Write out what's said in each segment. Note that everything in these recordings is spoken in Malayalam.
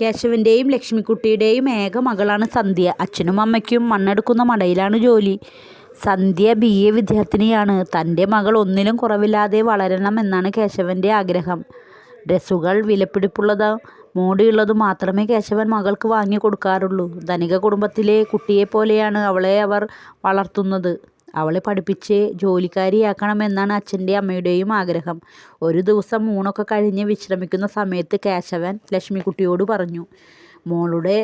കേശവൻ്റെയും ലക്ഷ്മിക്കുട്ടിയുടെയും ഏക മകളാണ് സന്ധ്യ. അച്ഛനും അമ്മയ്ക്കും മണ്ണെടുക്കുന്ന മടയിലാണ് ജോലി. സന്ധ്യ BA വിദ്യാർത്ഥിനിയാണ്. തൻ്റെ മകൾ ഒന്നിലും കുറവില്ലാതെ വളരണം എന്നാണ് കേശവൻ്റെ ആഗ്രഹം. ഡ്രസ്സുകൾ വിലപിടിപ്പുള്ളതോ മോടിയുള്ളതും മാത്രമേ കേശവൻ മകൾക്ക് വാങ്ങി കൊടുക്കാറുള്ളൂ. ധനിക കുടുംബത്തിലെ കുട്ടിയെപ്പോലെയാണ് അവളെ അവർ വളർത്തുന്നത്. അവളെ പഠിപ്പിച്ച് ജോലിക്കാരിയാക്കണമെന്നാണ് അച്ഛൻ്റെയും അമ്മയുടെയും ആഗ്രഹം. ഒരു ദിവസം ഊണൊക്കെ കഴിഞ്ഞ് വിശ്രമിക്കുന്ന സമയത്ത് കേശവൻ ലക്ഷ്മിക്കുട്ടിയോട് പറഞ്ഞു, മോളുടെ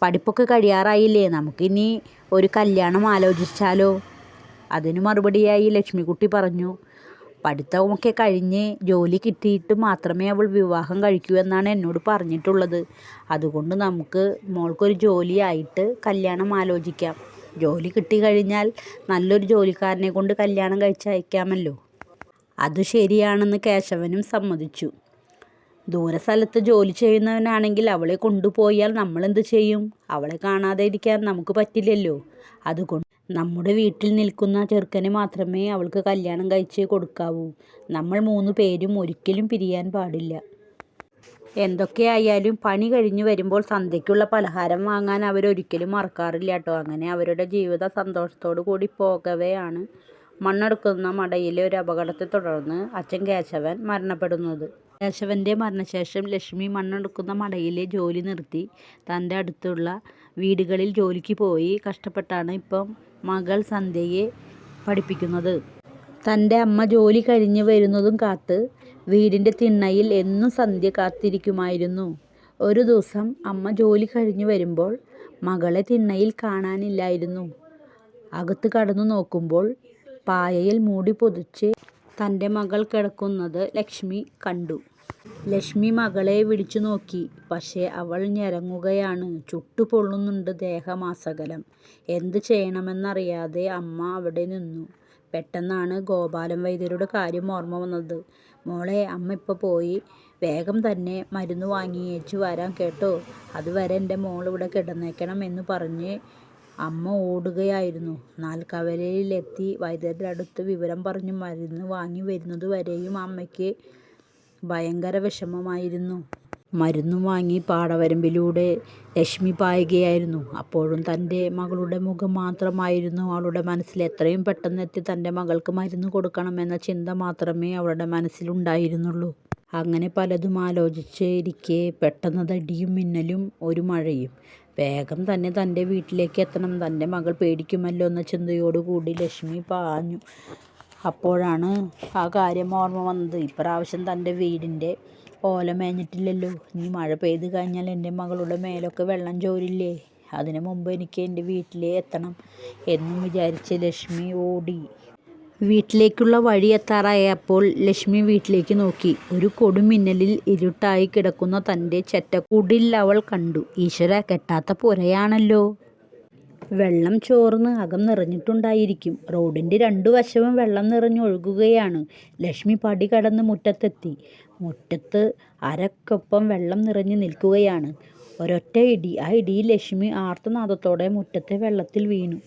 പഠിപ്പൊക്കെ കഴിയാറായില്ലേ, നമുക്കിനി ഒരു കല്യാണം ആലോചിച്ചാലോ? അതിനു മറുപടിയായി ലക്ഷ്മിക്കുട്ടി പറഞ്ഞു, പഠിത്തമൊക്കെ കഴിഞ്ഞ് ജോലി കിട്ടിയിട്ട് മാത്രമേ അവൾ വിവാഹം കഴിക്കൂ എന്നാണ് എന്നോട് പറഞ്ഞിട്ടുള്ളത്. അതുകൊണ്ട് നമുക്ക് മോൾക്കൊരു ജോലി ആയിട്ട് കല്യാണം ആലോചിക്കാം. ജോലി കിട്ടിക്കഴിഞ്ഞാൽ നല്ലൊരു ജോലിക്കാരനെ കൊണ്ട് കല്യാണം കഴിച്ചയക്കാമല്ലോ. അത് ശരിയാണെന്ന് കേശവനും സമ്മതിച്ചു. ദൂരസ്ഥലത്ത് ജോലി ചെയ്യുന്നവനാണെങ്കിൽ അവളെ കൊണ്ടുപോയാൽ നമ്മളെന്ത് ചെയ്യും? അവളെ കാണാതെ ഇരിക്കാൻ നമുക്ക് പറ്റില്ലല്ലോ. അതുകൊണ്ട് നമ്മുടെ വീട്ടിൽ നിൽക്കുന്ന ചെറുക്കനെ മാത്രമേ അവൾക്ക് കല്യാണം കഴിച്ച് കൊടുക്കാവൂ. നമ്മൾ 3 പേരും ഒരിക്കലും പിരിയാൻ പാടില്ല. എന്തൊക്കെയായാലും പണി കഴിഞ്ഞു വരുമ്പോൾ സന്ധ്യയ്ക്കുള്ള പലഹാരം വാങ്ങാൻ അവരൊരിക്കലും മറക്കാറില്ല കേട്ടോ. അങ്ങനെ അവരുടെ ജീവിതം സന്തോഷത്തോടു കൂടി പോകവെയാണ് മണ്ണെടുക്കുന്ന മടയിലെ ഒരു അപകടത്തെ തുടർന്ന് അച്ഛൻ കേശവൻ മരണപ്പെടുന്നത്. കേശവൻ്റെ മരണശേഷം ലക്ഷ്മി മണ്ണെടുക്കുന്ന മടയിലെ ജോലി നിർത്തി തൻ്റെ അടുത്തുള്ള വീടുകളിൽ ജോലിക്ക് പോയി കഷ്ടപ്പെട്ടാണ് ഇപ്പം മകൾ സന്ധ്യയെ പഠിപ്പിക്കുന്നത്. തൻ്റെ അമ്മ ജോലി കഴിഞ്ഞ് വരുന്നതും കാത്ത് വീടിൻ്റെ തിണ്ണയിൽ എന്നും സന്ധ്യ കാത്തിരിക്കുമായിരുന്നു. ഒരു ദിവസം അമ്മ ജോലി കഴിഞ്ഞു വരുമ്പോൾ മകളെ തിണ്ണയിൽ കാണാനില്ലായിരുന്നു. അകത്ത് കടന്നു നോക്കുമ്പോൾ പായയിൽ മൂടി പൊതിച്ച് തൻ്റെ മകൾ കിടക്കുന്നത് ലക്ഷ്മി കണ്ടു. ലക്ഷ്മി മകളെ വിളിച്ചു നോക്കി. പക്ഷേ അവൾ ഞരങ്ങുകയാണ്. ചുട്ടുപൊള്ളുന്നുണ്ട് ദേഹമാസകലം. എന്ത് ചെയ്യണമെന്നറിയാതെ അമ്മ അവിടെ നിന്നു. പെട്ടെന്നാണ് ഗോപാലൻ വൈദ്യരുടെ കാര്യം ഓർമ്മ വന്നത്. മോളെ, അമ്മ ഇപ്പോൾ പോയി വേഗം തന്നെ മരുന്ന് വാങ്ങിയേച്ചു വരാം കേട്ടോ. അതുവരെ എൻ്റെ മോൾ ഇവിടെ കിടന്നേക്കണം എന്ന് പറഞ്ഞ് അമ്മ ഓടുകയായിരുന്നു. നാൽക്കവലയിലെത്തി വൈദ്യരുടെ അടുത്ത് വിവരം പറഞ്ഞ് മരുന്ന് വാങ്ങി വരുന്നതുവരെയും അമ്മയ്ക്ക് ഭയങ്കര വിഷമമായിരുന്നു. മരുന്നും വാങ്ങി പാടവരമ്പിലൂടെ ലക്ഷ്മി പായുകയായിരുന്നു. അപ്പോഴും തൻ്റെ മകളുടെ മുഖം മാത്രമായിരുന്നു അവളുടെ മനസ്സിൽ. എത്രയും പെട്ടെന്ന് എത്തി തൻ്റെ മകൾക്ക് മരുന്ന് കൊടുക്കണമെന്ന ചിന്ത മാത്രമേ അവളുടെ മനസ്സിലുണ്ടായിരുന്നുള്ളൂ. അങ്ങനെ പലതും ആലോചിച്ച് ഇരിക്കെ പെട്ടെന്ന് ഇടിയും മിന്നലും ഒരു മഴയും. വേഗം തന്നെ തൻ്റെ വീട്ടിലേക്ക് എത്തണം, തൻ്റെ മകൾ പേടിക്കുമല്ലോ എന്ന ചിന്തയോടുകൂടി ലക്ഷ്മി പാഞ്ഞു. അപ്പോഴാണ് ആ കാര്യം ഓർമ്മ വന്നത്. ഇപ്രാവശ്യം തൻ്റെ വീടിൻ്റെ ഓല മേഞ്ഞിട്ടില്ലല്ലോ. ഇനി മഴ പെയ്ത് കഴിഞ്ഞാൽ എൻ്റെ മകളുടെ മേലൊക്കെ വെള്ളം ചോരില്ലേ. അതിനു മുമ്പ് എനിക്ക് എൻ്റെ വീട്ടിലേ എത്തണം എന്നും വിചാരിച്ച് ലക്ഷ്മി ഓടി. വീട്ടിലേക്കുള്ള വഴി എത്താറായപ്പോൾ ലക്ഷ്മി വീട്ടിലേക്ക് നോക്കി. ഒരു കൊടുമിന്നലിൽ ഇരുട്ടായി കിടക്കുന്ന തൻ്റെ ചെറ്റക്കൂടിൽ അവൾ കണ്ടു. ഈശ്വര, കെട്ടാത്ത പുരയാണല്ലോ. വെള്ളം ചോർന്ന് അകം നിറഞ്ഞിട്ടുണ്ടായിരിക്കും. റോഡിൻ്റെ 2 വശവും വെള്ളം നിറഞ്ഞൊഴുകുകയാണ്. ലക്ഷ്മി പടി കടന്ന് മുറ്റത്തെത്തി. മുറ്റത്ത് അരക്കൊപ്പം വെള്ളം നിറഞ്ഞു നിൽക്കുകയാണ്. ഒരൊറ്റ ഇടി. ആ ഇടിയിൽ ലക്ഷ്മി ആർത്തനാദത്തോടെ മുറ്റത്തെ വെള്ളത്തിൽ വീണു.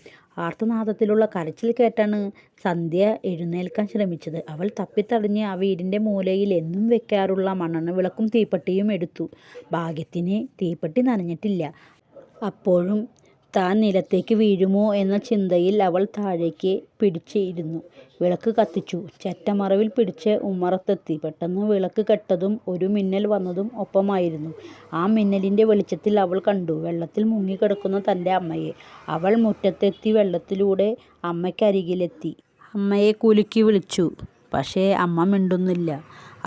ആർത്തനാദത്തിലുള്ള കരച്ചിൽ കേട്ടാണ് സന്ധ്യ എഴുന്നേൽക്കാൻ ശ്രമിച്ചത്. അവൾ തപ്പിത്തടഞ്ഞ് ആ വീടിൻ്റെ മൂലയിൽ എന്നും വെക്കാറുള്ള മണ്ണെണ്ണ വിളക്കും തീപ്പെട്ടിയും എടുത്തു. ഭാഗ്യത്തിന് തീപ്പെട്ടി നനഞ്ഞിട്ടില്ല. അപ്പോഴും താൻ നിലത്തേക്ക് വീഴുമോ എന്ന ചിന്തയിൽ അവൾ താഴേക്ക് പിടിച്ച് ഇരുന്നു. വിളക്ക് കത്തിച്ചു. ചെറ്റമറവിൽ പിടിച്ച് ഉമ്മറത്തെത്തി. പെട്ടെന്ന് വിളക്ക് കെട്ടതും ഒരു മിന്നൽ വന്നതും ഒപ്പമായിരുന്നു. ആ മിന്നലിൻ്റെ വെളിച്ചത്തിൽ അവൾ കണ്ടു വെള്ളത്തിൽ മുങ്ങിക്കിടക്കുന്ന തൻ്റെ അമ്മയെ. അവൾ മുറ്റത്തെത്തി വെള്ളത്തിലൂടെ അമ്മയ്ക്കരികിലെത്തി. അമ്മയെ കുലുക്കി വിളിച്ചു. പക്ഷേ അമ്മ മിണ്ടുന്നില്ല.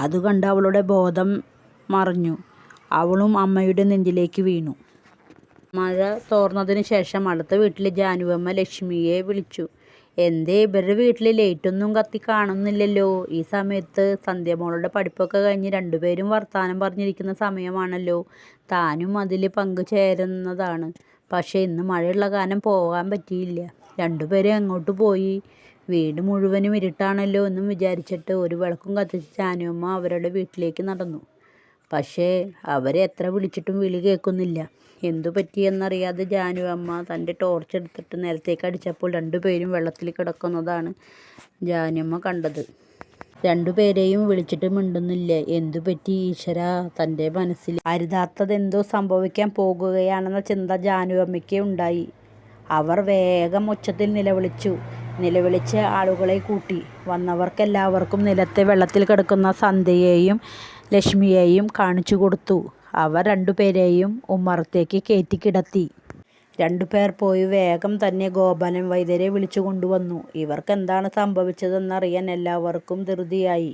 അതുകണ്ട് അവളുടെ ബോധം മറഞ്ഞു. അവളും അമ്മയുടെ നെഞ്ചിലേക്ക് വീണു. മഴ തോർന്നതിന് ശേഷം അടുത്ത വീട്ടിലെ ജാനുവമ്മ ലക്ഷ്മിയെ വിളിച്ചു. എന്തേ ഇവരുടെ വീട്ടിൽ ലൈറ്റൊന്നും കത്തി കാണുന്നില്ലല്ലോ? ഈ സമയത്ത് സന്ധ്യമോളുടെ പഠിപ്പൊക്കെ കഴിഞ്ഞ് 2 പേരും വർത്താനം പറഞ്ഞിരിക്കുന്ന സമയമാണല്ലോ. താനും അതിൽ പങ്കുചേരുന്നതാണ്. പക്ഷേ ഇന്ന് മഴയുള്ള കാരണം പോകാൻ പറ്റിയില്ല. 2 പേരും എങ്ങോട്ട് പോയി? വീട് മുഴുവനും ഇരുട്ടാണല്ലോ എന്നും വിചാരിച്ചിട്ട് ഒരു വിളക്കും കത്തിച്ച് ജാനുവമ്മ അവരുടെ വീട്ടിലേക്ക് നടന്നു. പക്ഷേ അവരെ എത്ര വിളിച്ചിട്ടും വിളി കേൾക്കുന്നില്ല. എന്തു പറ്റിയെന്നറിയാതെ ജാനുവമ്മ തൻ്റെ ടോർച്ച് എടുത്തിട്ട് നിലത്തേക്ക് അടിച്ചപ്പോൾ 2 പേരും വെള്ളത്തിൽ കിടക്കുന്നതാണ് ജാനുവമ്മ കണ്ടത്. രണ്ടുപേരെയും വിളിച്ചിട്ട് മിണ്ടുന്നില്ല. എന്തുപറ്റി ഈശ്വരാ? തൻ്റെ മനസ്സിൽ അരുതാത്തതെന്തോ സംഭവിക്കാൻ പോകുകയാണെന്ന ചിന്ത ജാനുവമ്മയ്ക്ക് ഉണ്ടായി. അവർ വേഗം ഉച്ചത്തിൽ നിലവിളിച്ച് ആളുകളെ കൂട്ടി. വന്നവർക്കെല്ലാവർക്കും നിലത്തെ വെള്ളത്തിൽ കിടക്കുന്ന സന്ധ്യയെയും ലക്ഷ്മിയെയും കാണിച്ചു കൊടുത്തു. അവർ രണ്ടുപേരെയും ഉമ്മറത്തേക്ക് കയറ്റിക്കിടത്തി. രണ്ടുപേർ പോയി വേഗം തന്നെ ഗോപാലൻ വൈദ്യരെ വിളിച്ചു കൊണ്ടുവന്നു. ഇവർക്കെന്താണ് സംഭവിച്ചതെന്നറിയാൻ എല്ലാവർക്കും ധൃതിയായി.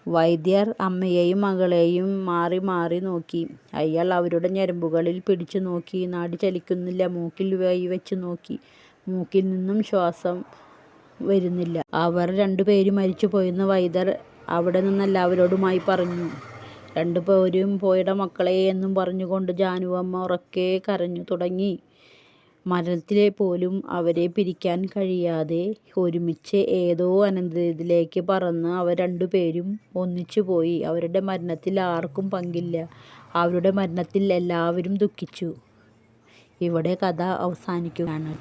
വൈദ്യർ അമ്മയെയും മകളെയും മാറി മാറി നോക്കി. അയാൾ അവരുടെ ഞരമ്പുകളിൽ പിടിച്ചു നോക്കി. നാഡി ചലിക്കുന്നില്ല. മൂക്കിൽ വെച്ചു നോക്കി. മൂക്കിൽ നിന്നും ശ്വാസം വരുന്നില്ല. അവർ രണ്ടുപേരും മരിച്ചുപോയെന്ന് വൈദ്യർ അവിടെ നിന്നെല്ലാവരോടുമായി പറഞ്ഞു. രണ്ടുപേരും പോയിട മക്കളെ എന്നും പറഞ്ഞുകൊണ്ട് ജാനുവമ്മ ഉറക്കെ കരഞ്ഞു തുടങ്ങി. മരണത്തിലെ പോലും അവരെ പിരിക്കാൻ കഴിയാതെ ഒരുമിച്ച് ഏതോ അനന്തതയിലേക്ക് പറന്ന് അവർ രണ്ടുപേരും ഒന്നിച്ചുപോയി. അവരുടെ മരണത്തിൽ ആർക്കും പങ്കില്ല. അവരുടെ മരണത്തിൽ എല്ലാവരും ദുഃഖിച്ചു. ഇവിടെ കഥ അവസാനിക്കുകയാണ്.